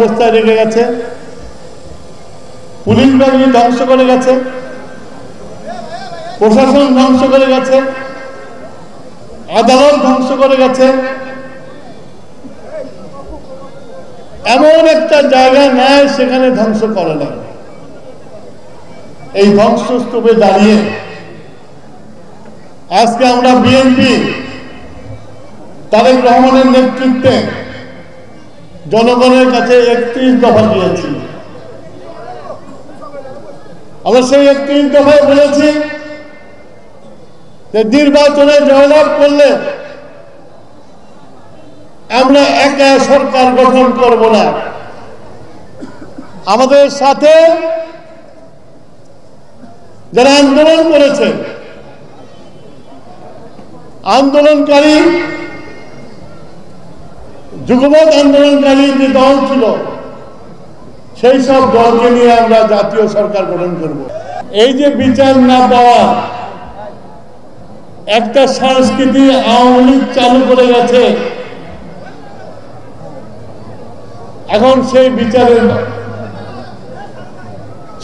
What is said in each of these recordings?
অবস্থায় রেখে গেছে, পুলিশ বাহিনী ধ্বংস করে গেছে, প্রশাসন ধ্বংস করে গেছে, আদালত ধ্বংস করে গেছে। এমন একটা জায়গা নেয় সেখানে ধ্বংস করে না। এই ধ্বংসস্তূপে দাঁড়িয়ে আজকে আমরা বিএনপি তারেক রহমানের নেতৃত্বে জনগণের কাছে 31 দফা দিয়েছি। আমরা সেই 31 দফায় বলেছি যে নির্বাচনে জয়লাভ করলে আমরা একা সরকার গঠন করব না, আমাদের সাথে যারা আন্দোলন করেছে, আন্দোলনকারী যুগপৎ আন্দোলনকারী যে দল ছিল সেই সব দলকে নিয়ে আমরা জাতীয় সরকার গঠন করব। এই যে বিচার না পাওয়া একটা সংস্কৃতি আওয়ামী লীগ চালু করে গেছে, এখন সেই বিচারের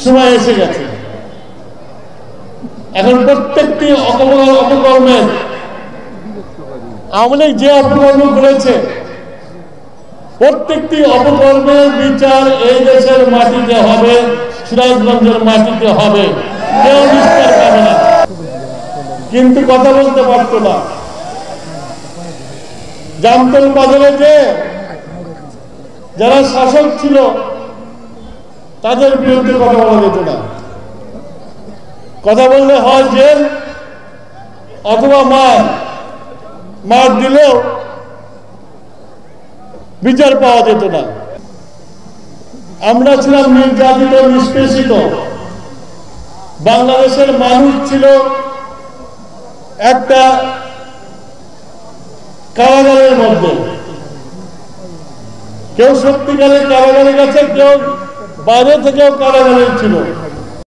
সময় এসে গেছে। এখন প্রত্যেকটি অপকর্মের আওয়ামী লীগ যে অপকর্ম করেছে প্রত্যেকটি অপকর্মের বিচার এই দেশের মাটিতে হবে, সিরাজগঞ্জের মাটিতে হবে, কেউ নিস্তার পাবে না। কিন্তু কথা বলতে পারত না, জামতল বাজারে যে যারা শাসক ছিল তাদের বিরুদ্ধে কথা বলা যেত না। কথা বললে হয় জেল অথবা মার দিলেও বিচার পাওয়া যেত না। আমরা ছিলাম নির্যাতিত, নিষ্পেষিত। বাংলাদেশের মানুষ ছিল একটা কারাগারের মধ্যে, কেউ সত্যিকারের কারাগারে গেছে, কেউ বাইরে থেকেও কারাগারে ছিল।